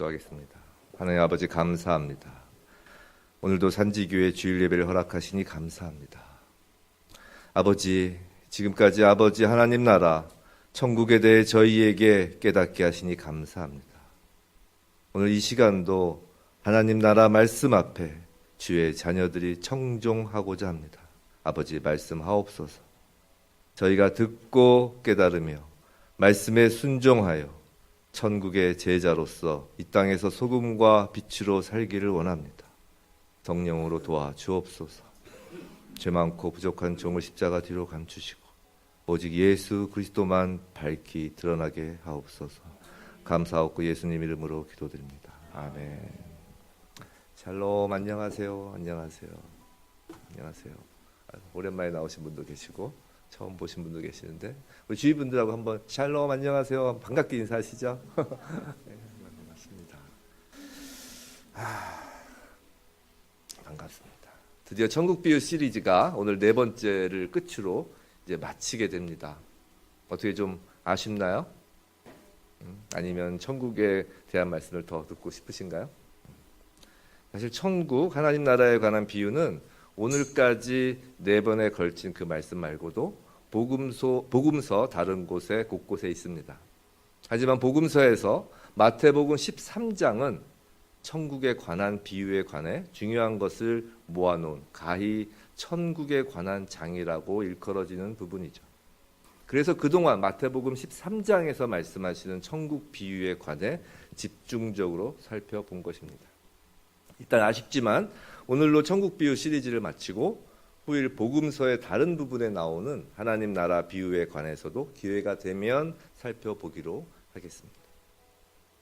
기도하겠습니다. 하나님 아버지 감사합니다. 오늘도 산지교회 주일 예배를 허락하시니 감사합니다. 아버지, 지금까지 아버지 하나님 나라 천국에 대해 저희에게 깨닫게 하시니 감사합니다. 오늘 이 시간도 하나님 나라 말씀 앞에 주의 자녀들이 청종하고자 합니다. 아버지 말씀하옵소서. 저희가 듣고 깨달으며 말씀에 순종하여 천국의 제자로서 이 땅에서 소금과 빛으로 살기를 원합니다. 성령으로 도와주옵소서. 죄 많고 부족한 종을 십자가 뒤로 감추시고 오직 예수 그리스도만 밝히 드러나게 하옵소서. 감사하옵고 예수님 이름으로 기도드립니다. 아멘. 샬롬. 안녕하세요. 안녕하세요. 안녕하세요. 오랜만에 나오신 분도 계시고 처음 보신 분도 계시는데 우리 주위 분들하고 한번 샬롬 안녕하세요 반갑게 인사하시죠. 네, 반갑습니다. 반갑습니다. 드디어 천국 비유 시리즈가 오늘 네 번째를 끝으로 이제 마치게 됩니다. 어떻게 좀 아쉽나요? 아니면 천국에 대한 말씀을 더 듣고 싶으신가요? 사실 천국 하나님 나라에 관한 비유는 오늘까지 네 번에 걸친 그 말씀 말고도 복음서 다른 곳에 곳곳에 있습니다. 하지만 복음서에서 마태복음 13장은 천국에 관한 비유에 관해 중요한 것을 모아놓은 가히 천국에 관한 장이라고 일컬어지는 부분이죠. 그래서 그동안 마태복음 13장에서 말씀하시는 천국 비유에 관해 집중적으로 살펴본 것입니다. 일단 아쉽지만 오늘로 천국 비유 시리즈를 마치고 후일 복음서의 다른 부분에 나오는 하나님 나라 비유에 관해서도 기회가 되면 살펴보기로 하겠습니다.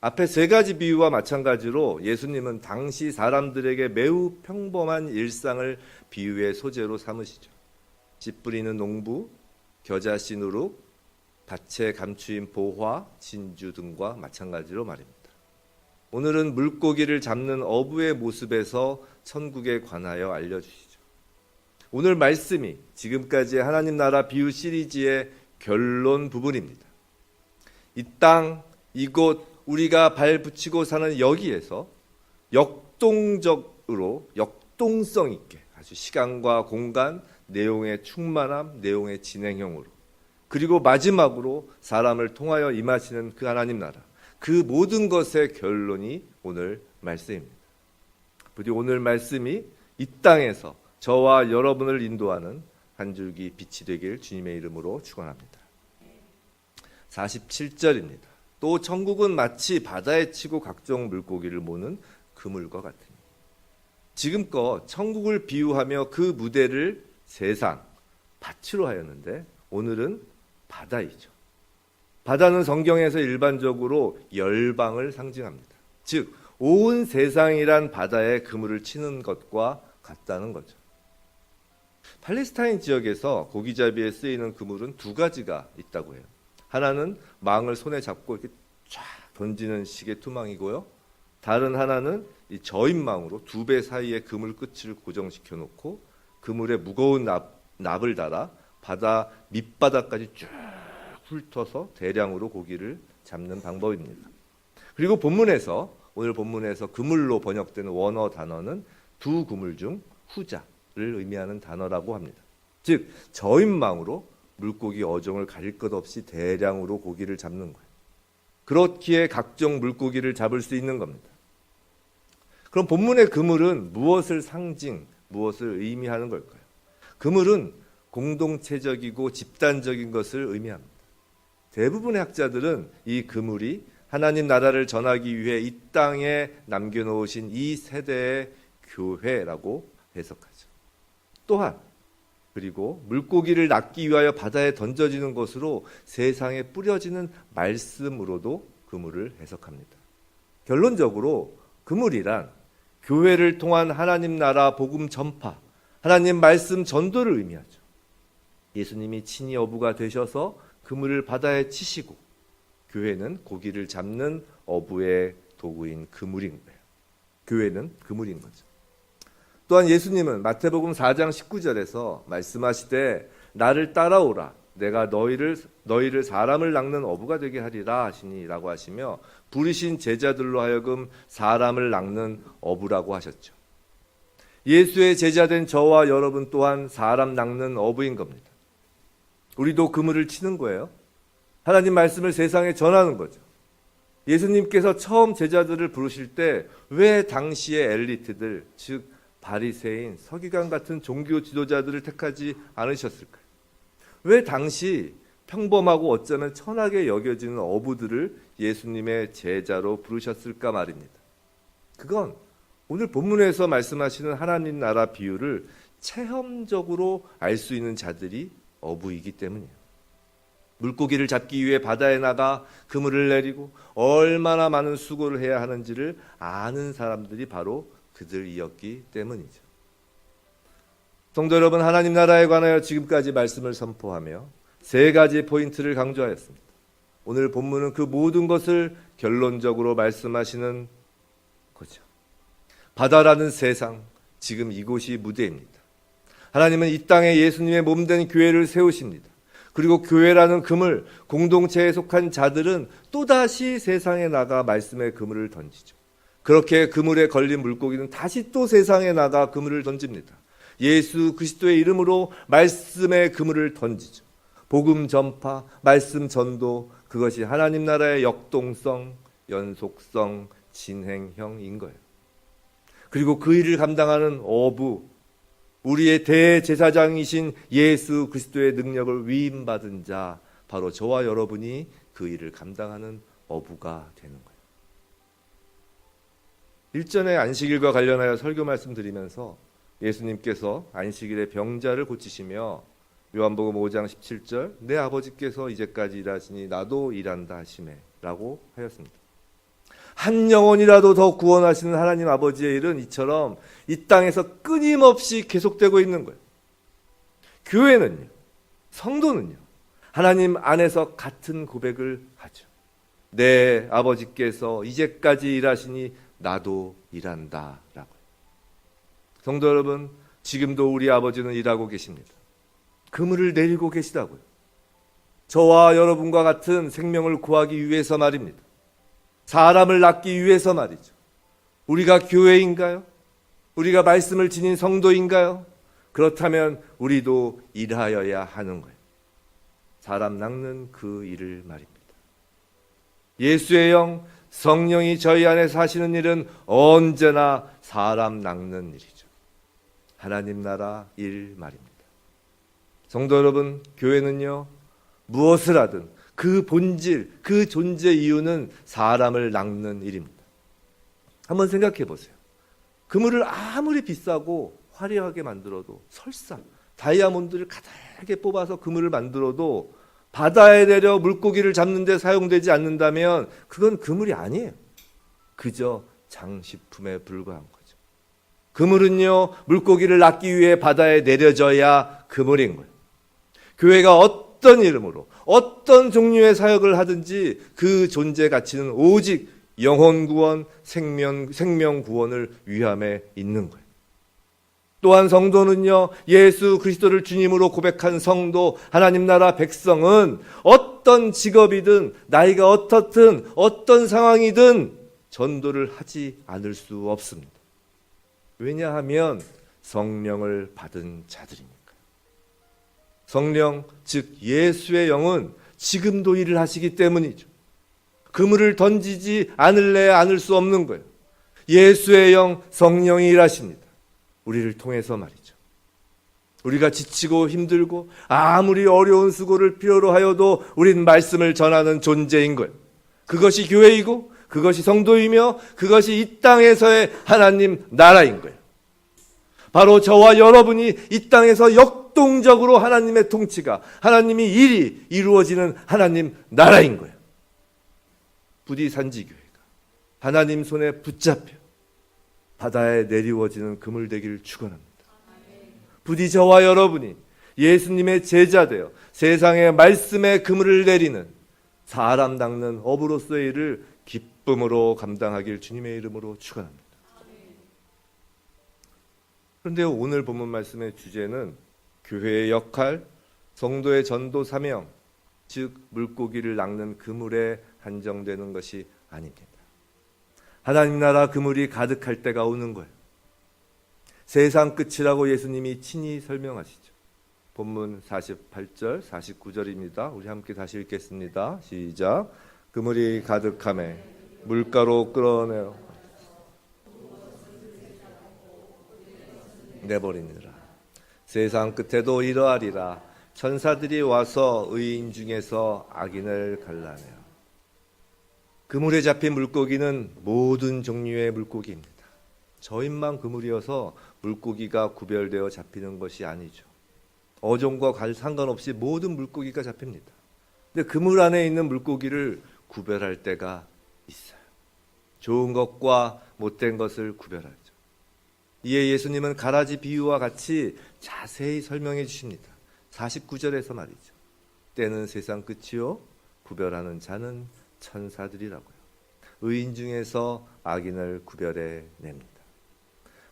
앞에 세 가지 비유와 마찬가지로 예수님은 당시 사람들에게 매우 평범한 일상을 비유의 소재로 삼으시죠. 씨 뿌리는 농부, 겨자씨 누룩, 밭에 감추인 보화, 진주 등과 마찬가지로 말입니다. 오늘은 물고기를 잡는 어부의 모습에서 천국에 관하여 알려주시죠. 오늘 말씀이 지금까지의 하나님 나라 비유 시리즈의 결론 부분입니다. 이 땅, 이곳, 우리가 발 붙이고 사는 여기에서 역동적으로 역동성 있게 아주 시간과 공간, 내용의 충만함, 내용의 진행형으로 그리고 마지막으로 사람을 통하여 임하시는 그 하나님 나라 그 모든 것의 결론이 오늘 말씀입니다. 부디 오늘 말씀이 이 땅에서 저와 여러분을 인도하는 한 줄기 빛이 되길 주님의 이름으로 축원합니다. 47절입니다. 또 천국은 마치 바다에 치고 각종 물고기를 모는 그물과 같으니. 지금껏 천국을 비유하며 그 무대를 세상, 밭으로 하였는데 오늘은 바다이죠. 바다는 성경에서 일반적으로 열방을 상징합니다. 즉 온 세상이란 바다에 그물을 치는 것과 같다는 거죠. 팔레스타인 지역에서 고기잡이에 쓰이는 그물은 두 가지가 있다고 해요. 하나는 망을 손에 잡고 이렇게 쫙 던지는 식의 투망이고요. 다른 하나는 이 저인망으로 두 배 사이에 그물 끝을 고정시켜 놓고 그물에 무거운 납을 달아 바다 밑바닥까지 쭉 훑어서 대량으로 고기를 잡는 방법입니다. 그리고 오늘 본문에서 그물로 번역되는 원어 단어는 두 그물 중 후자를 의미하는 단어라고 합니다. 즉 저인망으로 물고기 어종을 가릴 것 없이 대량으로 고기를 잡는 거예요. 그렇기에 각종 물고기를 잡을 수 있는 겁니다. 그럼 본문의 그물은 무엇을 무엇을 의미하는 걸까요? 그물은 공동체적이고 집단적인 것을 의미합니다. 대부분의 학자들은 이 그물이 하나님 나라를 전하기 위해 이 땅에 남겨놓으신 이 세대의 교회라고 해석하죠. 또한 그리고 물고기를 낚기 위하여 바다에 던져지는 것으로 세상에 뿌려지는 말씀으로도 그물을 해석합니다. 결론적으로 그물이란 교회를 통한 하나님 나라 복음 전파, 하나님 말씀 전도를 의미하죠. 예수님이 친히 어부가 되셔서 그물을 바다에 치시고 교회는 고기를 잡는 어부의 도구인 그물인 거예요. 교회는 그물인 거죠. 또한 예수님은 마태복음 4장 19절에서 말씀하시되 나를 따라오라 내가 너희를 사람을 낚는 어부가 되게 하리라 하시니라고 하시며 부르신 제자들로 하여금 사람을 낚는 어부라고 하셨죠. 예수의 제자된 저와 여러분 또한 사람 낚는 어부인 겁니다. 우리도 그물을 치는 거예요. 하나님 말씀을 세상에 전하는 거죠. 예수님께서 처음 제자들을 부르실 때 왜 당시의 엘리트들, 즉 바리새인, 서기관 같은 종교 지도자들을 택하지 않으셨을까요? 왜 당시 평범하고 어쩌면 천하게 여겨지는 어부들을 예수님의 제자로 부르셨을까 말입니다. 그건 오늘 본문에서 말씀하시는 하나님 나라 비유를 체험적으로 알 수 있는 자들이 어부이기 때문이에요. 물고기를 잡기 위해 바다에 나가 그물을 내리고 얼마나 많은 수고를 해야 하는지를 아는 사람들이 바로 그들이었기 때문이죠. 성도 여러분, 하나님 나라에 관하여 지금까지 말씀을 선포하며 세 가지 포인트를 강조하였습니다. 오늘 본문은 그 모든 것을 결론적으로 말씀하시는 거죠. 바다라는 세상, 지금 이곳이 무대입니다. 하나님은 이 땅에 예수님의 몸된 교회를 세우십니다. 그리고 교회라는 그물, 공동체에 속한 자들은 또다시 세상에 나가 말씀의 그물을 던지죠. 그렇게 그물에 걸린 물고기는 다시 또 세상에 나가 그물을 던집니다. 예수 그리스도의 이름으로 말씀의 그물을 던지죠. 복음 전파, 말씀 전도, 그것이 하나님 나라의 역동성, 연속성, 진행형인 거예요. 그리고 그 일을 감당하는 어부, 우리의 대제사장이신 예수 그리스도의 능력을 위임받은 자, 바로 저와 여러분이 그 일을 감당하는 어부가 되는 거예요. 일전에 안식일과 관련하여 설교 말씀드리면서 예수님께서 안식일에 병자를 고치시며 요한복음 5장 17절 내 아버지께서 이제까지 일하시니 나도 일한다 하시매 라고 하였습니다. 한 영혼이라도 더 구원하시는 하나님 아버지의 일은 이처럼 이 땅에서 끊임없이 계속되고 있는 거예요. 교회는요, 성도는요, 하나님 안에서 같은 고백을 하죠. 내 아버지께서 이제까지 일하시니 나도 일한다 라고요. 성도 여러분, 지금도 우리 아버지는 일하고 계십니다. 그물을 내리고 계시다고요. 저와 여러분과 같은 생명을 구하기 위해서 말입니다. 사람을 낳기 위해서 말이죠. 우리가 교회인가요? 우리가 말씀을 지닌 성도인가요? 그렇다면 우리도 일하여야 하는 거예요. 사람 낚는 그 일을 말입니다. 예수의 영, 성령이 저희 안에 사시는 일은 언제나 사람 낚는 일이죠. 하나님 나라 일 말입니다. 성도 여러분, 교회는요, 무엇을 하든 그 본질, 그 존재 이유는 사람을 낚는 일입니다. 한번 생각해 보세요. 그물을 아무리 비싸고 화려하게 만들어도, 설사 다이아몬드를 가득하게 뽑아서 그물을 만들어도 바다에 내려 물고기를 잡는 데 사용되지 않는다면 그건 그물이 아니에요. 그저 장식품에 불과한 거죠. 그물은요, 물고기를 낚기 위해 바다에 내려져야 그물인 거예요. 교회가 어떤 이름으로 어떤 종류의 사역을 하든지 그 존재 가치는 오직 영혼 구원, 생명 구원을 위함에 있는 거예요. 또한 성도는요, 예수 그리스도를 주님으로 고백한 성도, 하나님 나라 백성은 어떤 직업이든 나이가 어떻든 어떤 상황이든 전도를 하지 않을 수 없습니다. 왜냐하면 성령을 받은 자들이니까. 성령, 즉 예수의 영은 지금도 일을 하시기 때문이죠. 그물을 던지지 않을래야 않을 수 없는 거예요. 예수의 영, 성령이 일하십니다. 우리를 통해서 말이죠. 우리가 지치고 힘들고 아무리 어려운 수고를 필요로 하여도 우린 말씀을 전하는 존재인 거예요. 그것이 교회이고 그것이 성도이며 그것이 이 땅에서의 하나님 나라인 거예요. 바로 저와 여러분이 이 땅에서 역동적으로 하나님의 통치가, 하나님이 일이 이루어지는 하나님 나라인 거예요. 부디 산지교회가 하나님 손에 붙잡혀 바다에 내리워지는 그물 되기를 축원합니다. 부디 저와 여러분이 예수님의 제자 되어 세상의 말씀의 그물을 내리는 사람 낚는 어부로서의 일을 기쁨으로 감당하길 주님의 이름으로 축원합니다. 그런데 오늘 본문 말씀의 주제는 교회의 역할, 성도의 전도 사명, 즉 물고기를 낚는 그물에 한정되는 것이 아닙니다. 하나님 나라 그물이 가득할 때가 오는 거예요. 세상 끝이라고 예수님이 친히 설명하시죠. 본문 48절, 49절입니다. 우리 함께 다시 읽겠습니다. 시작. 그물이 가득하매 물가로 끌어내어 내버리니라. 세상 끝에도 이러하리라. 천사들이 와서 의인 중에서 악인을 갈라내어. 그물에 잡힌 물고기는 모든 종류의 물고기입니다. 저인만 그물이어서 물고기가 구별되어 잡히는 것이 아니죠. 어종과 상관없이 모든 물고기가 잡힙니다. 근데 그물 안에 있는 물고기를 구별할 때가 있어요. 좋은 것과 못된 것을 구별하죠. 이에 예수님은 가라지 비유와 같이 자세히 설명해 주십니다. 49절에서 말이죠. 때는 세상 끝이요 구별하는 자는 천사들이라고요. 의인 중에서 악인을 구별해 냅니다.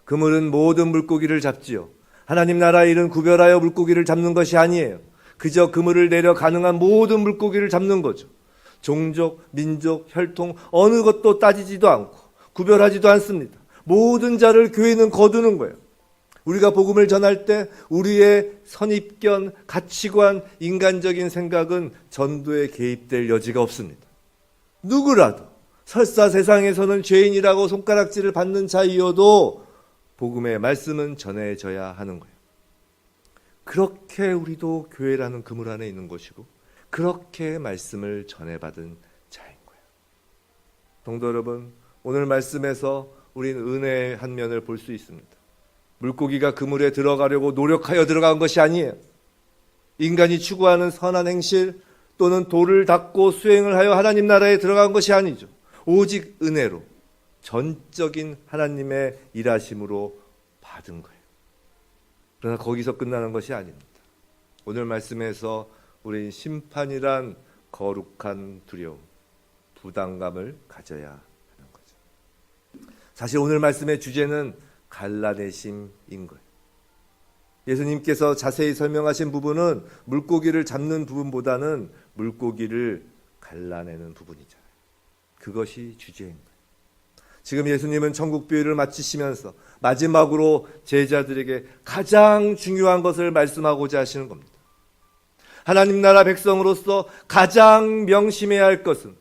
그물은 모든 물고기를 잡지요. 하나님 나라의 일은 구별하여 물고기를 잡는 것이 아니에요. 그저 그물을 내려 가능한 모든 물고기를 잡는 거죠. 종족, 민족, 혈통 어느 것도 따지지도 않고 구별하지도 않습니다. 모든 자를 교회는 거두는 거예요. 우리가 복음을 전할 때 우리의 선입견, 가치관, 인간적인 생각은 전도에 개입될 여지가 없습니다. 누구라도 설사 세상에서는 죄인이라고 손가락질을 받는 자이어도 복음의 말씀은 전해져야 하는 거예요. 그렇게 우리도 교회라는 그물 안에 있는 것이고 그렇게 말씀을 전해받은 자인 거예요. 성도 여러분, 오늘 말씀에서 우리는 은혜의 한 면을 볼 수 있습니다. 물고기가 그물에 들어가려고 노력하여 들어간 것이 아니에요. 인간이 추구하는 선한 행실 또는 도를 닦고 수행을 하여 하나님 나라에 들어간 것이 아니죠. 오직 은혜로 전적인 하나님의 일하심으로 받은 거예요. 그러나 거기서 끝나는 것이 아닙니다. 오늘 말씀에서 우리는 심판이란 거룩한 두려움, 부담감을 가져야 하는 거죠. 사실 오늘 말씀의 주제는 갈라내심인 거예요. 예수님께서 자세히 설명하신 부분은 물고기를 잡는 부분보다는 물고기를 갈라내는 부분이잖아요. 그것이 주제인 거예요. 지금 예수님은 천국 비유를 마치시면서 마지막으로 제자들에게 가장 중요한 것을 말씀하고자 하시는 겁니다. 하나님 나라 백성으로서 가장 명심해야 할 것은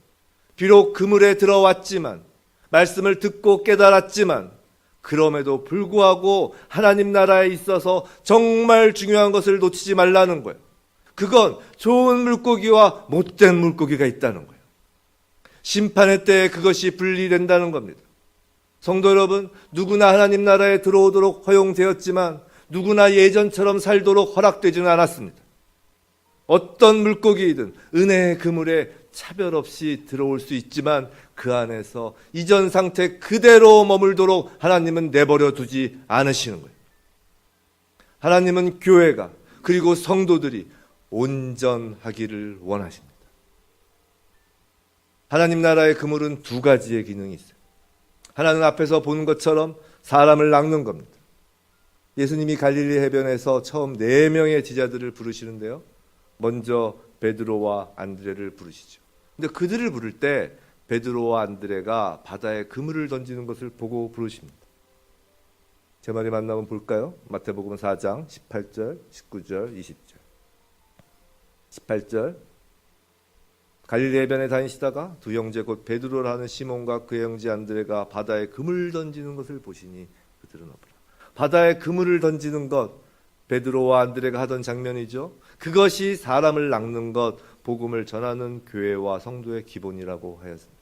비록 그물에 들어왔지만 말씀을 듣고 깨달았지만 그럼에도 불구하고 하나님 나라에 있어서 정말 중요한 것을 놓치지 말라는 거예요. 그건 좋은 물고기와 못된 물고기가 있다는 거예요. 심판의 때에 그것이 분리된다는 겁니다. 성도 여러분, 누구나 하나님 나라에 들어오도록 허용되었지만 누구나 예전처럼 살도록 허락되지는 않았습니다. 어떤 물고기이든 은혜의 그물에 차별 없이 들어올 수 있지만 그 안에서 이전 상태 그대로 머물도록 하나님은 내버려 두지 않으시는 거예요. 하나님은 교회가 그리고 성도들이 온전하기를 원하십니다. 하나님 나라의 그물은 두 가지의 기능이 있어요. 하나는 앞에서 본 것처럼 사람을 낚는 겁니다. 예수님이 갈릴리 해변에서 처음 4명의 제자들을 부르시는데요. 먼저 베드로와 안드레를 부르시죠. 근데 그들을 부를 때 베드로와 안드레가 바다에 그물을 던지는 것을 보고 부르십니다. 제 말이 맞나 한번 볼까요? 마태복음 4장 18절, 19절, 20절. 18절. 갈릴리 해변에 다니시다가 두 형제 곧 베드로라 하는 시몬과 그 형제 안드레가 바다에 그물 던지는 것을 보시니 그들은 어부라. 바다에 그물을 던지는 것, 베드로와 안드레가 하던 장면이죠. 그것이 사람을 낚는 것, 복음을 전하는 교회와 성도의 기본이라고 하였습니다.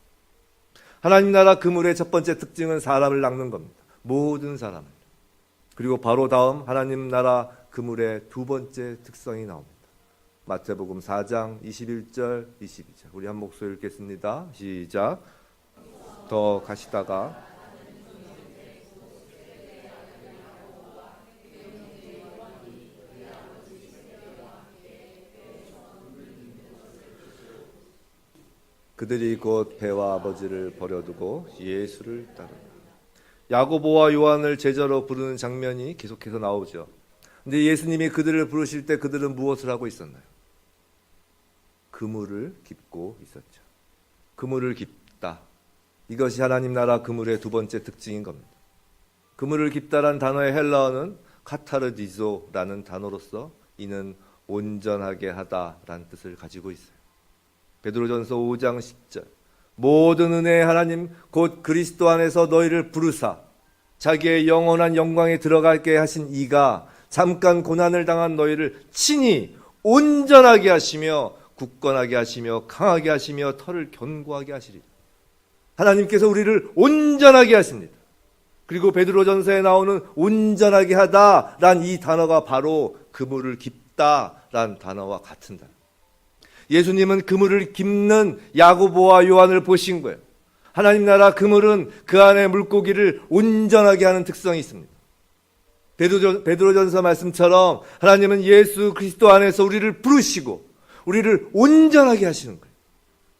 하나님 나라 그물의 첫 번째 특징은 사람을 낚는 겁니다. 모든 사람을. 그리고 바로 다음 하나님 나라 그물의 두 번째 특성이 나옵니다. 마태복음 4장 21절, 22절. 우리 한 목소리 읽겠습니다. 시작. 더 가시다가 그들이 곧 배와 아버지를 버려두고 예수를 따르라. 야고보와 요한을 제자로 부르는 장면이 계속해서 나오죠. 근데 예수님이 그들을 부르실 때 그들은 무엇을 하고 있었나요? 그물을 깁고 있었죠. 그물을 깁다. 이것이 하나님 나라 그물의 두 번째 특징인 겁니다. 그물을 깁다란 단어의 헬라어는 카타르디조라는 단어로서 이는 온전하게 하다라는 뜻을 가지고 있어요. 베드로전서 5장 10절 모든 은혜의 하나님 곧 그리스도 안에서 너희를 부르사 자기의 영원한 영광에 들어가게 하신 이가 잠깐 고난을 당한 너희를 친히 온전하게 하시며 굳건하게 하시며 강하게 하시며 털을 견고하게 하시리라. 하나님께서 우리를 온전하게 하십니다. 그리고 베드로전서에 나오는 온전하게 하다란 이 단어가 바로 그물을 깁다란 단어와 같은 단어. 예수님은 그물을 깁는 야고보와 요한을 보신 거예요. 하나님 나라 그물은 그 안에 물고기를 온전하게 하는 특성이 있습니다. 베드로전서 말씀처럼 하나님은 예수 그리스도 안에서 우리를 부르시고 우리를 온전하게 하시는 거예요.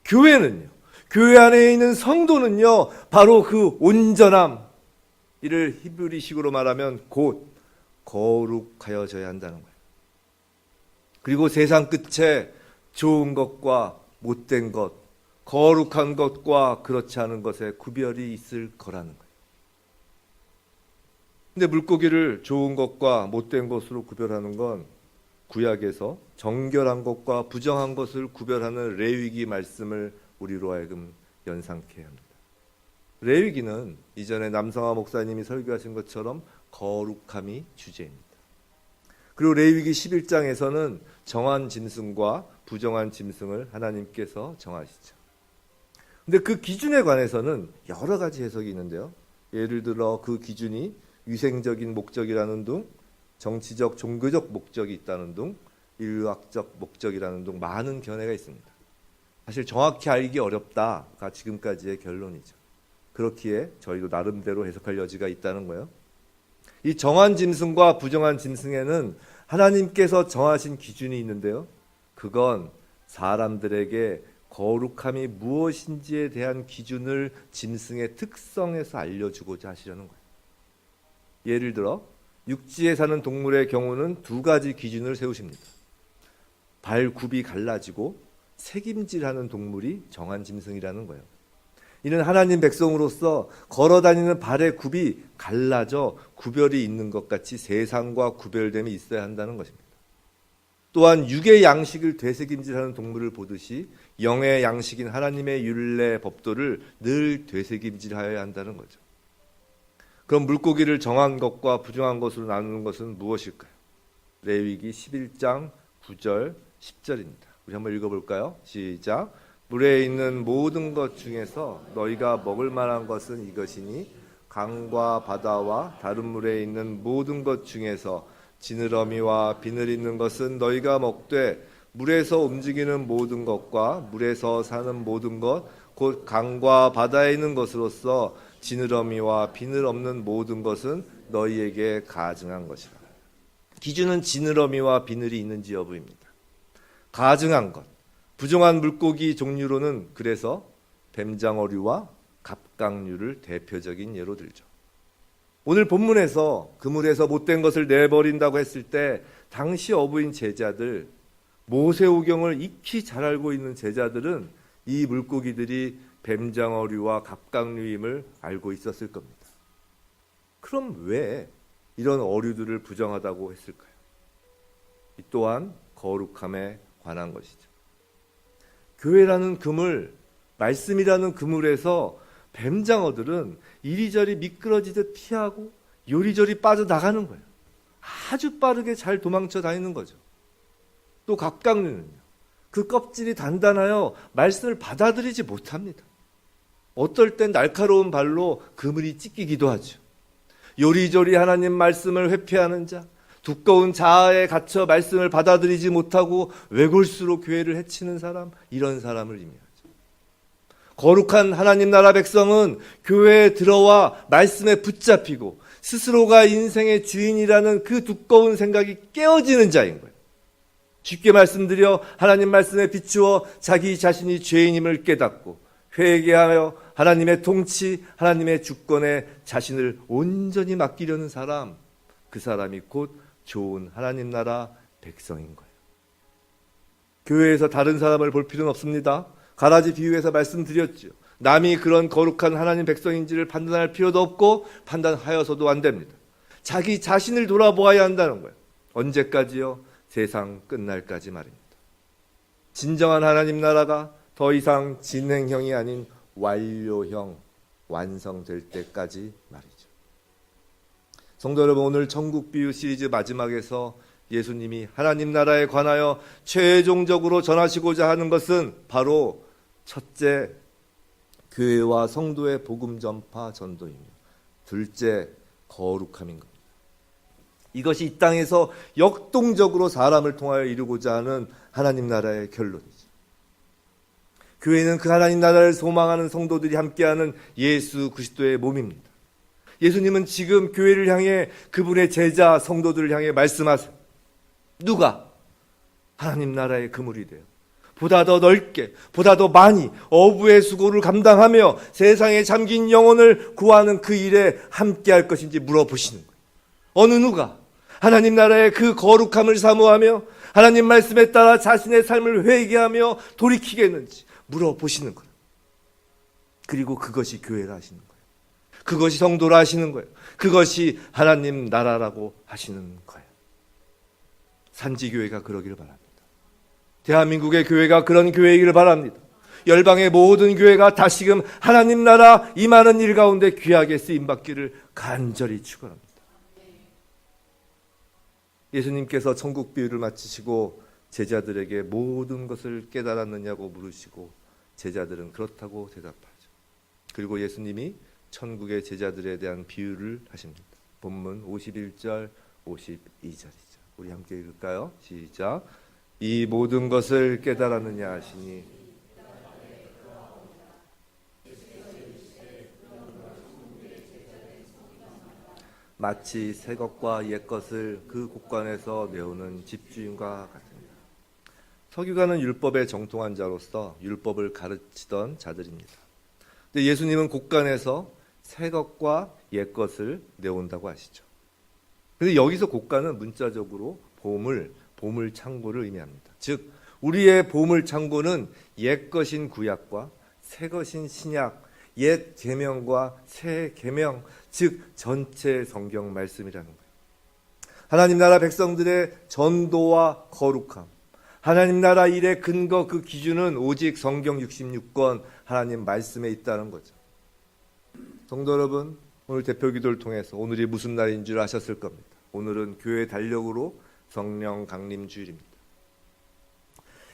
교회는요, 교회 안에 있는 성도는요, 바로 그 온전함, 이를 히브리식으로 말하면 곧 거룩하여져야 한다는 거예요. 그리고 세상 끝에 좋은 것과 못된 것, 거룩한 것과 그렇지 않은 것에 구별이 있을 거라는 거예요. 근데 물고기를 좋은 것과 못된 것으로 구별하는 건 구약에서 정결한 것과 부정한 것을 구별하는 레위기 말씀을 우리로 하여금 연상케 합니다. 레위기는 이전에 남성화 목사님이 설교하신 것처럼 거룩함이 주제입니다. 그리고 레위기 11장에서는 정한 짐승과 부정한 짐승을 하나님께서 정하시죠. 근데 그 기준에 관해서는 여러 가지 해석이 있는데요. 예를 들어 그 기준이 위생적인 목적이라는 둥, 정치적, 종교적 목적이 있다는 둥, 인류학적 목적이라는 둥 많은 견해가 있습니다. 사실 정확히 알기 어렵다가 지금까지의 결론이죠. 그렇기에 저희도 나름대로 해석할 여지가 있다는 거예요. 이 정한 짐승과 부정한 짐승에는 하나님께서 정하신 기준이 있는데요. 그건 사람들에게 거룩함이 무엇인지에 대한 기준을 짐승의 특성에서 알려주고자 하시려는 거예요. 예를 들어 육지에 사는 동물의 경우는 두 가지 기준을 세우십니다. 발굽이 갈라지고 새김질하는 동물이 정한 짐승이라는 거예요. 이는 하나님 백성으로서 걸어다니는 발의 굽이 갈라져 구별이 있는 것 같이 세상과 구별됨이 있어야 한다는 것입니다. 또한 육의 양식을 되새김질하는 동물을 보듯이 영의 양식인 하나님의 율례 법도를 늘 되새김질하여야 한다는 거죠. 그럼 물고기를 정한 것과 부정한 것으로 나누는 것은 무엇일까요? 레위기 11장 9절 10절입니다. 우리 한번 읽어볼까요? 시작. 물에 있는 모든 것 중에서 너희가 먹을 만한 것은 이것이니 강과 바다와 다른 물에 있는 모든 것 중에서 지느러미와 비늘 있는 것은 너희가 먹되 물에서 움직이는 모든 것과 물에서 사는 모든 것 곧 강과 바다에 있는 것으로서 지느러미와 비늘 없는 모든 것은 너희에게 가증한 것이라. 기준은 지느러미와 비늘이 있는지 여부입니다. 가증한 것, 부정한 물고기 종류로는 그래서 뱀장어류와 갑각류를 대표적인 예로 들죠. 오늘 본문에서 그물에서 못된 것을 내버린다고 했을 때 당시 어부인 제자들, 모세오경을 익히 잘 알고 있는 제자들은 이 물고기들이 뱀장어류와 갑각류임을 알고 있었을 겁니다. 그럼 왜 이런 어류들을 부정하다고 했을까요? 이 또한 거룩함에 관한 것이죠. 교회라는 그물, 말씀이라는 그물에서 뱀장어들은 이리저리 미끄러지듯 피하고 요리조리 빠져나가는 거예요. 아주 빠르게 잘 도망쳐 다니는 거죠. 또 갑각류는요. 그 껍질이 단단하여 말씀을 받아들이지 못합니다. 어떨 땐 날카로운 발로 그물이 찢기기도 하죠. 요리조리 하나님 말씀을 회피하는 자, 두꺼운 자아에 갇혀 말씀을 받아들이지 못하고 외골수로 교회를 해치는 사람, 이런 사람을 의미하죠. 거룩한 하나님 나라 백성은 교회에 들어와 말씀에 붙잡히고 스스로가 인생의 주인이라는 그 두꺼운 생각이 깨어지는 자인 거예요. 쉽게 말씀드려 하나님 말씀에 비추어 자기 자신이 죄인임을 깨닫고 회개하여 하나님의 통치, 하나님의 주권에 자신을 온전히 맡기려는 사람, 그 사람이 곧 좋은 하나님 나라 백성인 거예요. 교회에서 다른 사람을 볼 필요는 없습니다. 가라지 비유에서 말씀드렸죠. 남이 그런 거룩한 하나님 백성인지를 판단할 필요도 없고 판단하여서도 안 됩니다. 자기 자신을 돌아보아야 한다는 거예요. 언제까지요? 세상 끝날까지 말입니다. 진정한 하나님 나라가 더 이상 진행형이 아닌 완료형, 완성될 때까지 말이죠. 성도 여러분, 오늘 천국 비유 시리즈 마지막에서 예수님이 하나님 나라에 관하여 최종적으로 전하시고자 하는 것은 바로 첫째, 교회와 성도의 복음 전파 전도이며 둘째, 거룩함인 겁니다. 이것이 이 땅에서 역동적으로 사람을 통하여 이루고자 하는 하나님 나라의 결론이죠. 교회는 그 하나님 나라를 소망하는 성도들이 함께하는 예수 그리스도의 몸입니다. 예수님은 지금 교회를 향해 그분의 제자 성도들을 향해 말씀하세요. 누가 하나님 나라의 그물이 되어 보다 더 넓게, 보다 더 많이 어부의 수고를 감당하며 세상에 잠긴 영혼을 구하는 그 일에 함께할 것인지 물어보시는 거예요. 어느 누가 하나님 나라의 그 거룩함을 사모하며 하나님 말씀에 따라 자신의 삶을 회개하며 돌이키겠는지 물어보시는 거예요. 그리고 그것이 교회라 하시는 거예요. 그것이 성도라 하시는 거예요. 그것이 하나님 나라라고 하시는 거예요. 산지교회가 그러기를 바랍니다. 대한민국의 교회가 그런 교회이기를 바랍니다. 열방의 모든 교회가 다시금 하나님 나라 임하는 일 가운데 귀하게 쓰임받기를 간절히 축원합니다. 예수님께서 천국 비유를 마치시고 제자들에게 모든 것을 깨달았느냐고 물으시고 제자들은 그렇다고 대답하죠. 그리고 예수님이 천국의 제자들에 대한 비유를 하십니다. 본문 51절 52절이죠. 우리 함께 읽을까요? 시작. 이 모든 것을 깨달았느냐 하시니 마치 새 것과 옛 것을 그 곳간에서 내오는 집주인과 같습니다. 서기관은 율법에 정통한 자로서 율법을 가르치던 자들입니다. 근데 예수님은 곳간에서 새 것과 옛 것을 내온다고 하시죠. 그런데 여기서 곳간은 문자적으로 보물 창고를 의미합니다. 즉 우리의 보물 창고는 옛 것인 구약과 새 것인 신약, 옛 계명과 새 계명, 즉 전체 성경 말씀이라는 거예요. 하나님 나라 백성들의 전도와 거룩함, 하나님 나라 일의 근거, 그 기준은 오직 성경 66권 하나님 말씀에 있다는 거죠. 성도 여러분, 오늘 대표기도를 통해서 오늘이 무슨 날인 줄 아셨을 겁니다. 오늘은 교회 달력으로 성령 강림 주일입니다.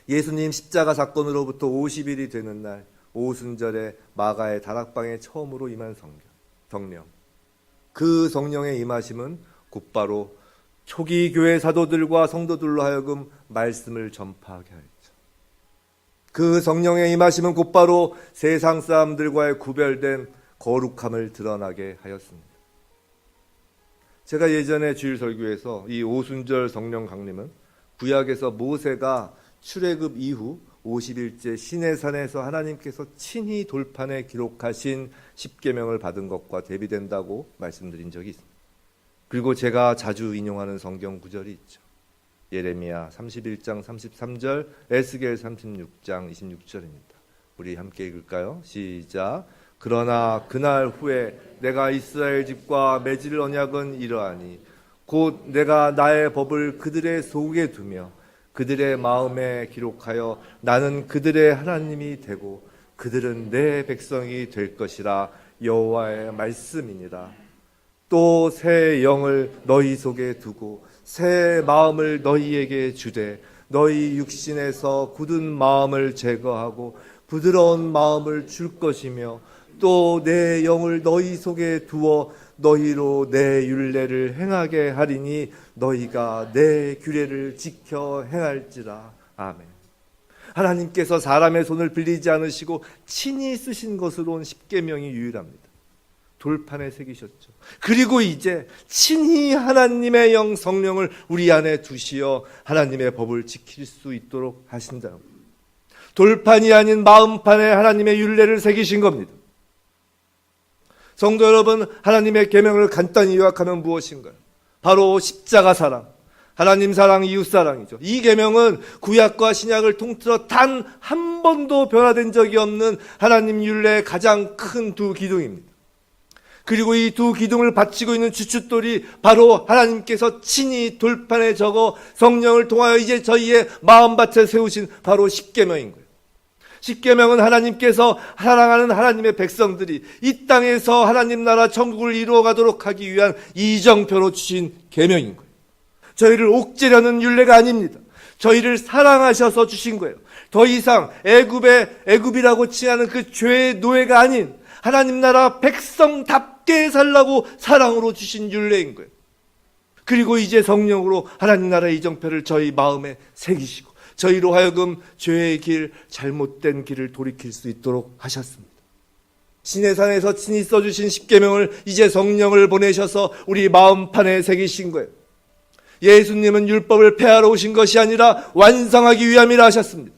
예수님 십자가 사건으로부터 50일이 되는 날 오순절에 마가의 다락방에 처음으로 임한 성령. 그 성령의 임하심은 곧바로 초기 교회 사도들과 성도들로 하여금 말씀을 전파하게 하였죠. 그 성령의 임하심은 곧바로 세상 사람들과의 구별된 거룩함을 드러나게 하였습니다. 제가 예전에 주일 설교에서 이 오순절 성령 강림은 구약에서 모세가 출애굽 이후 50일째 시내산에서 하나님께서 친히 돌판에 기록하신 십계명을 받은 것과 대비된다고 말씀드린 적이 있습니다. 그리고 제가 자주 인용하는 성경 구절이 있죠. 예레미야 31장 33절, 에스겔 36장 26절입니다. 우리 함께 읽을까요? 시작. 그러나 그날 후에 내가 이스라엘 집과 맺을 언약은 이러하니 곧 내가 나의 법을 그들의 속에 두며 그들의 마음에 기록하여 나는 그들의 하나님이 되고 그들은 내 백성이 될 것이라. 여호와의 말씀이니라. 또 새 영을 너희 속에 두고 새 마음을 너희에게 주되 너희 육신에서 굳은 마음을 제거하고 부드러운 마음을 줄 것이며 또 내 영을 너희 속에 두어 너희로 내 율례를 행하게 하리니 너희가 내 규례를 지켜 행할지라. 아멘. 하나님께서 사람의 손을 빌리지 않으시고 친히 쓰신 것으로는 십계명이 유일합니다. 돌판에 새기셨죠. 그리고 이제 친히 하나님의 영 성령을 우리 안에 두시어 하나님의 법을 지킬 수 있도록 하신다는 겁니다. 돌판이 아닌 마음판에 하나님의 율례를 새기신 겁니다. 성도 여러분, 하나님의 계명을 간단히 요약하면 무엇인가요? 바로 십자가 사랑, 하나님 사랑, 이웃 사랑이죠. 이 계명은 구약과 신약을 통틀어 단 한 번도 변화된 적이 없는 하나님 율례의 가장 큰 두 기둥입니다. 그리고 이 두 기둥을 바치고 있는 주춧돌이 바로 하나님께서 친히 돌판에 적어 성령을 통하여 이제 저희의 마음밭에 세우신 바로 십계명인 거예요. 십계명은 하나님께서 사랑하는 하나님의 백성들이 이 땅에서 하나님 나라 천국을 이루어가도록 하기 위한 이정표로 주신 계명인 거예요. 저희를 옥죄려는 율례가 아닙니다. 저희를 사랑하셔서 주신 거예요. 더 이상 애굽이라고 칭하는 그 죄의 노예가 아닌 하나님 나라 백성답게 살라고 사랑으로 주신 율례인 거예요. 그리고 이제 성령으로 하나님 나라의 이정표를 저희 마음에 새기시고 저희로 하여금 죄의 길, 잘못된 길을 돌이킬 수 있도록 하셨습니다. 시내산에서 친히 써주신 십계명을 이제 성령을 보내셔서 우리 마음판에 새기신 거예요. 예수님은 율법을 폐하러 오신 것이 아니라 완성하기 위함이라 하셨습니다.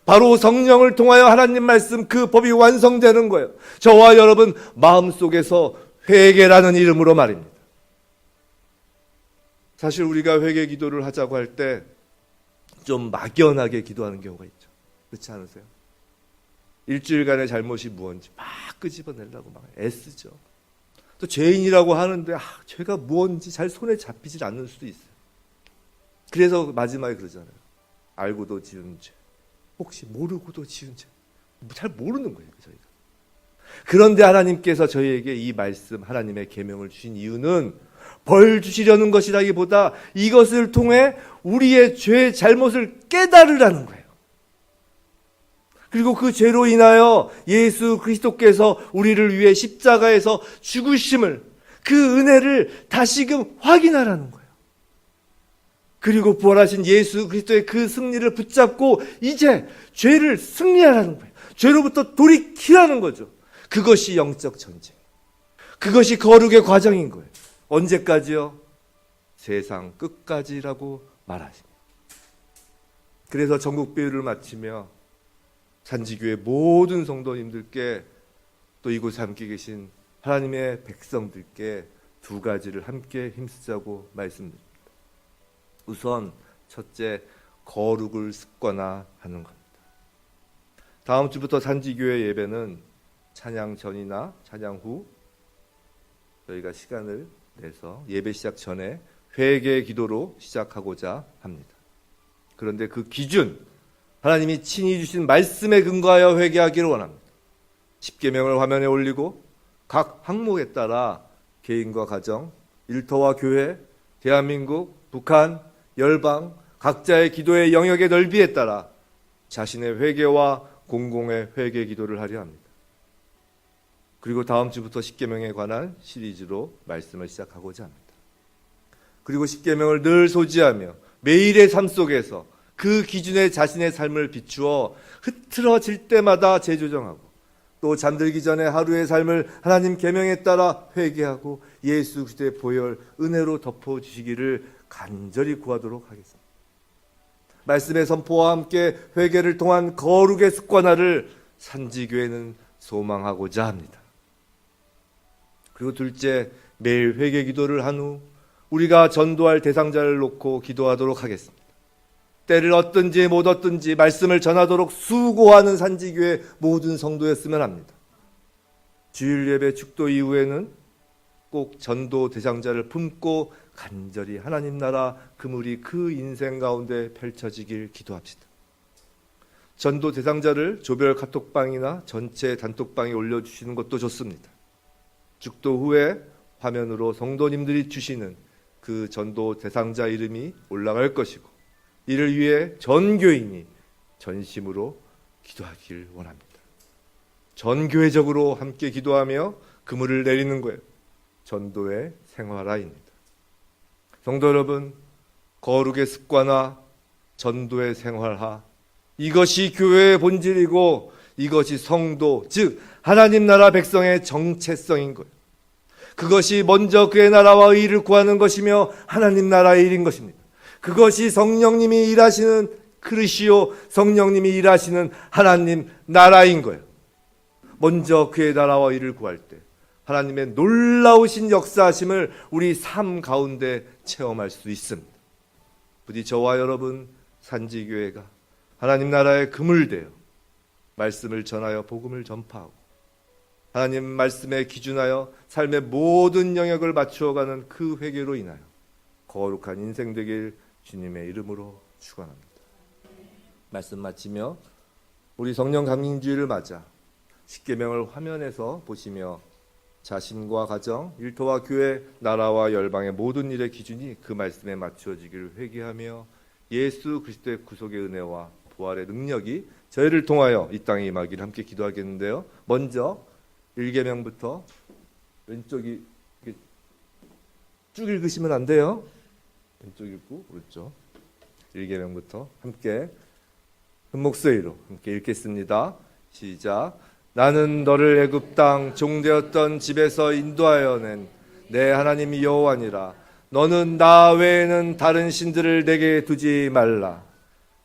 바로 성령을 통하여 하나님 말씀 그 법이 완성되는 거예요. 저와 여러분 마음속에서 회개라는 이름으로 말입니다. 사실 우리가 회개 기도를 하자고 할 때 좀 막연하게 기도하는 경우가 있죠. 그렇지 않으세요? 일주일간의 잘못이 무언지 막 끄집어내려고 막 애쓰죠. 또 죄인이라고 하는데 죄가 무언지 잘 손에 잡히질 않을 수도 있어요. 그래서 마지막에 그러잖아요. 알고도 지은 죄, 혹시 모르고도 지은 죄. 잘 모르는 거예요, 저희가. 그런데 하나님께서 저희에게 이 말씀, 하나님의 계명을 주신 이유는 벌 주시려는 것이라기보다 이것을 통해 우리의 죄, 잘못을 깨달으라는 거예요. 그리고 그 죄로 인하여 예수 그리스도께서 우리를 위해 십자가에서 죽으심을, 그 은혜를 다시금 확인하라는 거예요. 그리고 부활하신 예수 그리스도의 그 승리를 붙잡고 이제 죄를 승리하라는 거예요. 죄로부터 돌이키라는 거죠. 그것이 영적 전쟁. 그것이 거룩의 과정인 거예요. 언제까지요? 세상 끝까지라고 말하십니다. 그래서 전국 비유를 마치며 산지교회 모든 성도님들께 또 이곳에 함께 계신 하나님의 백성들께 두 가지를 함께 힘쓰자고 말씀드립니다. 우선 첫째, 거룩을 습관화하는 겁니다. 다음 주부터 산지교회 예배는 찬양 전이나 찬양 후 저희가 시간을 내서 예배 시작 전에 회개 기도로 시작하고자 합니다. 그런데 그 기준, 하나님이 친히 주신 말씀에 근거하여 회개하기를 원합니다. 십계명을 화면에 올리고 각 항목에 따라 개인과 가정, 일터와 교회, 대한민국, 북한, 열방, 각자의 기도의 영역의 넓이에 따라 자신의 회개와 공공의 회개 기도를 하려 합니다. 그리고 다음 주부터 십계명에 관한 시리즈로 말씀을 시작하고자 합니다. 그리고 십계명을 늘 소지하며 매일의 삶 속에서 그 기준에 자신의 삶을 비추어 흐트러질 때마다 재조정하고 또 잠들기 전에 하루의 삶을 하나님 계명에 따라 회개하고 예수 그리스도의 보혈 은혜로 덮어주시기를 간절히 구하도록 하겠습니다. 말씀의 선포와 함께 회개를 통한 거룩의 습관화를 산지교회는 소망하고자 합니다. 그리고 둘째, 매일 회개 기도를 한 후 우리가 전도할 대상자를 놓고 기도하도록 하겠습니다. 때를 얻든지 못 얻든지 말씀을 전하도록 수고하는 산지교회 모든 성도였으면 합니다. 주일 예배 축도 이후에는 꼭 전도 대상자를 품고 간절히 하나님 나라 그물이 그 인생 가운데 펼쳐지길 기도합시다. 전도 대상자를 조별 카톡방이나 전체 단톡방에 올려주시는 것도 좋습니다. 축도 후에 화면으로 성도님들이 주시는 그 전도 대상자 이름이 올라갈 것이고 이를 위해 전 교인이 전심으로 기도하길 원합니다. 전 교회적으로 함께 기도하며 그물을 내리는 거예요. 전도의 생활화입니다. 성도 여러분, 거룩의 습관화, 전도의 생활화, 이것이 교회의 본질이고 이것이 성도, 즉 하나님 나라 백성의 정체성인 거예요. 그것이 먼저 그의 나라와 의를 구하는 것이며 하나님 나라의 일인 것입니다. 그것이 성령님이 일하시는 크리시오, 성령님이 일하시는 하나님 나라인 거예요. 먼저 그의 나라와 의를 구할 때 하나님의 놀라우신 역사하심을 우리 삶 가운데 체험할 수 있습니다. 부디 저와 여러분 산지교회가 하나님 나라의 그물 되어 말씀을 전하여 복음을 전파하고 하나님 말씀에 기준하여 삶의 모든 영역을 맞추어가는 그 회개로 인하여 거룩한 인생 되길 주님의 이름으로 축원합니다. 말씀 마치며 우리 성령 강림주일을 맞아 십계명을 화면에서 보시며 자신과 가정, 일터와 교회, 나라와 열방의 모든 일의 기준이 그 말씀에 맞추어지기를 회개하며 예수 그리스도의 구속의 은혜와 부활의 능력이 저희를 통하여 이 땅에 임하기를 함께 기도하겠는데요. 먼저 1계명부터 왼쪽이 쭉 읽으시면 안 돼요. 왼쪽 읽고 오른쪽 1계명부터 함께 큰 목소리로 함께 읽겠습니다. 시작. 나는 너를 애굽 땅 종되었던 집에서 인도하여 낸 내 하나님 여호와니라. 너는 나 외에는 다른 신들을 내게 두지 말라.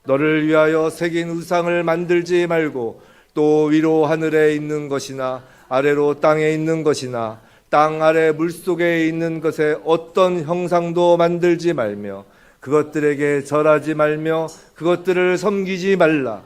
너를 위하여 새긴 우상을 만들지 말고 또 위로 하늘에 있는 것이나 아래로 땅에 있는 것이나 땅 아래 물속에 있는 것에 어떤 형상도 만들지 말며 그것들에게 절하지 말며 그것들을 섬기지 말라.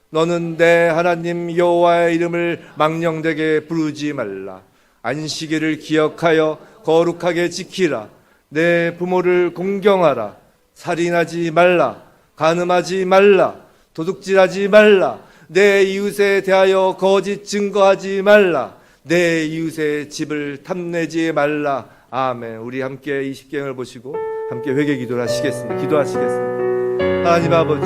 너는 내 하나님 여호와의 이름을 망령되게 부르지 말라. 안식일을 기억하여 거룩하게 지키라. 내 부모를 공경하라. 살인하지 말라. 간음하지 말라. 도둑질하지 말라. 내 이웃에 대하여 거짓 증거하지 말라. 내 이웃의 집을 탐내지 말라. 아멘. 우리 함께 이 십계명을 보시고 함께 회개 기도를 하시겠습니다. 기도하시겠습니다. 하나님 아버지,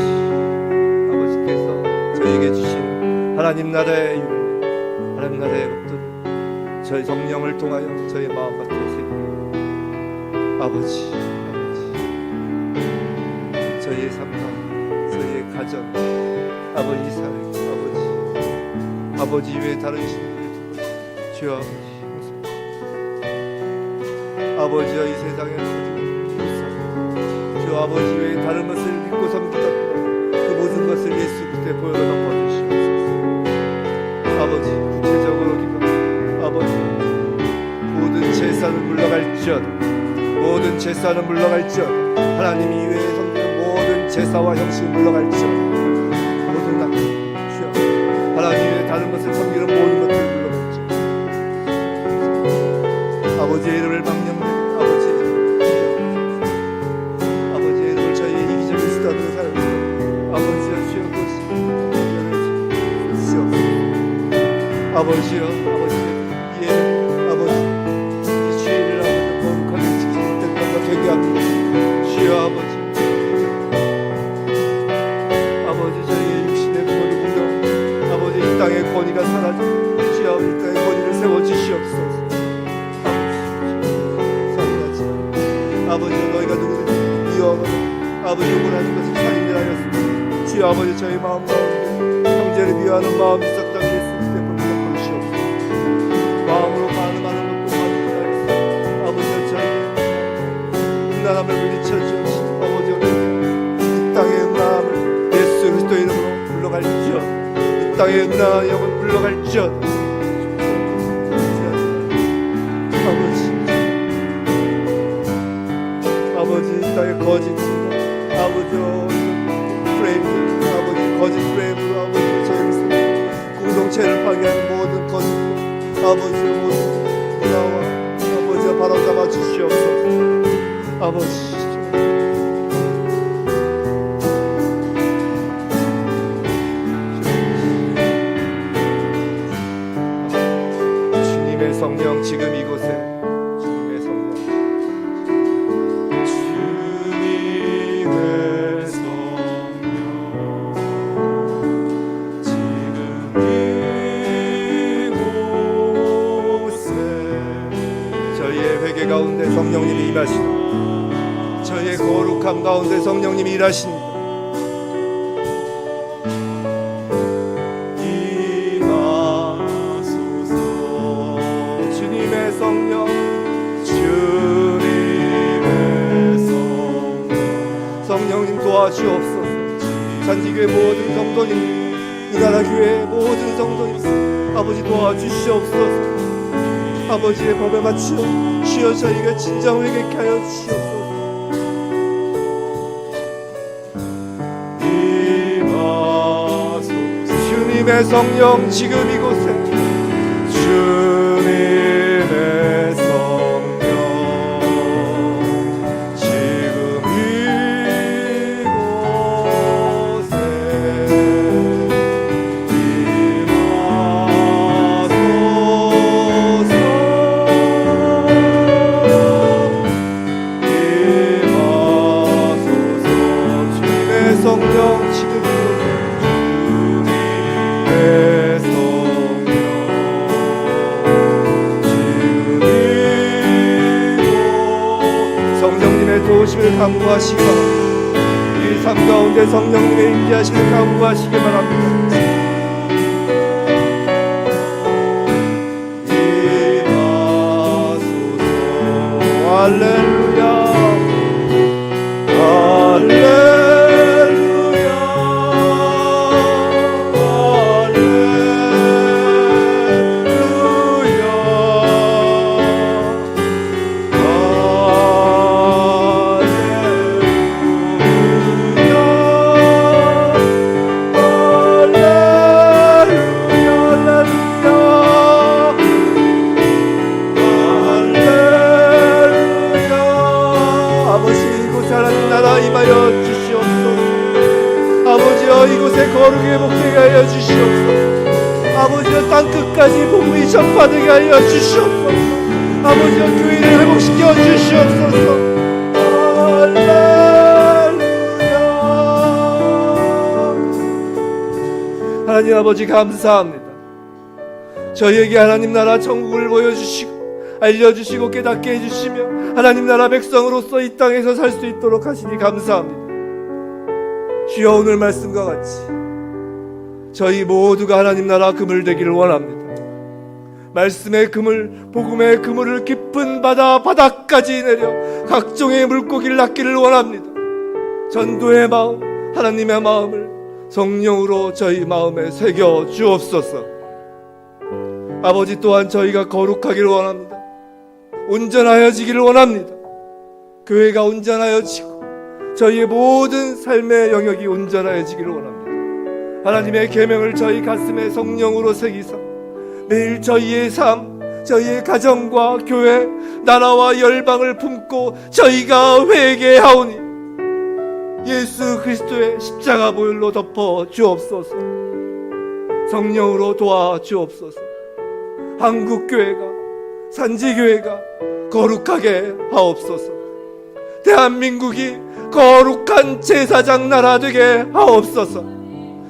아버지께서 저희에게 주신 하나님 나라의 윤리, 하나님 나라의 것들, 저희 성령을 통하여 저희 마음 밖에 새기고 아버지, 저희의 삶 가운데, 저희의 가정, 아버지 사회, 아버지 외에 다른 신들을 두고 주여 아버지여 이 세상에 주 아버지 외에 다른 것을 믿고 섬기던 그 모든 것을 예수 그리스도의 보혈로 덮어주시옵소서. 아버지 구체적으로 아버지 모든 제사는 물러갈지어다. 모든 제사는 물러갈지어다. 하나님 이외에 섬기는 모든 제사와 형식은 물러갈지어다. 모든 날 주여 하나님 이외에 다른 것을 섬기는 모든 것들을 물러갈지어다. 아버지의 이름을 망령되게 아버지의 이름을 저희의 이기적인 수단으로 사용하여 아버지여 주여 아버지여 예 아버지 이 주의를 아버지 거룩하게 지키는 때까지 되게 합니다. 주여 아버지 저희의 육신의 모든 공격 아버지 이 땅의 권위가 사라지고 주여 이 땅의 권위를 세워주시옵소서. 아버지 너희가 누구든지 미워하거나 아버지 욕을하는 것을 살인을 하였습니다. 주여 아버지 저희 마음 가운데 형제를 미워하는 마음이 썩다 예수 그리스도의 보혈로 덮으시옵소서. 마음으로 가늠하는 것도 가늠하였습니다. 아버지여 저희의 음란함을 물리쳐 주옵시고 아버지 이 땅의 음란함을 예수 그리스도의 이름으로 물러갈지어다. 이 땅의 음란한 영은 물러갈지어다. 아버지 이 땅의 거짓 아버지 프레임 아버지 거짓 프레임으로 아버지 저희 공동체를 파괴하는 모든 거짓 아버지 모든 문화와 아버지가 바로잡아 주시옵소서. 아버지 주님의 성령 지금 이곳에 가운데 성령님이 일하시는 저희의 거룩함 가운데 성령님이 일하십니다. 임하소서. 주님의 성령 성령님 도와주옵소서. 잔디교회 모든 성도님 이 나라 교회 모든 성도님 아버지 도와주시옵소서. 아버지의 법에 맞추어 주여 저희가 진정 회개케 하여 주시옵소서. 주님의 성령 지금 이곳에 주님의 성령 지금 이곳에 성령 지금 주님의 성령 지금 이곳 성령님의 도우심을 간구하시기 바랍니다. 이 삶 가운데 성령님의 임재하심을 간구하시기 바랍니다. 임하소서. 할렐루야 할렐루야. 이곳에 거룩의 복되게 하여 주시옵소서. 아버지여 땅끝까지 복음이 전파되게 하여 주시옵소서. 아버지여 교회를 회복시켜 주시옵소서. 할렐루야. 하나님 아버지 감사합니다. 저희에게 하나님 나라 천국을 보여주시고 알려주시고 깨닫게 해주시며 하나님 나라 백성으로서 이 땅에서 살 수 있도록 하시니 감사합니다. 주여 오늘 말씀과 같이 저희 모두가 하나님 나라 그물 되기를 원합니다. 말씀의 그물, 복음의 그물을 깊은 바다까지 내려 각종의 물고기를 낚기를 원합니다. 전도의 마음, 하나님의 마음을 성령으로 저희 마음에 새겨 주옵소서. 아버지 또한 저희가 거룩하기를 원합니다. 온전하여지기를 원합니다. 교회가 온전하여지고 저희의 모든 삶의 영역이 온전하여지기를 원합니다. 하나님의 계명을 저희 가슴에 성령으로 새기사 매일 저희의 삶, 저희의 가정과 교회, 나라와 열방을 품고 저희가 회개하오니 예수 그리스도의 십자가 보혈로 덮어 주옵소서. 성령으로 도와 주옵소서. 한국교회가, 산지교회가 거룩하게 하옵소서. 대한민국이 거룩한 제사장 나라 되게 하옵소서.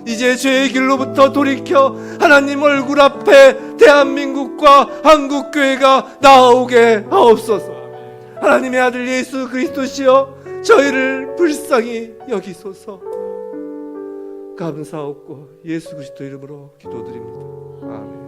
이제 죄의 길로부터 돌이켜 하나님 얼굴 앞에 대한민국과 한국교회가 나오게 하옵소서. 하나님의 아들 예수 그리스도시여 저희를 불쌍히 여기소서. 감사하옵고 예수 그리스도 이름으로 기도드립니다. 아멘.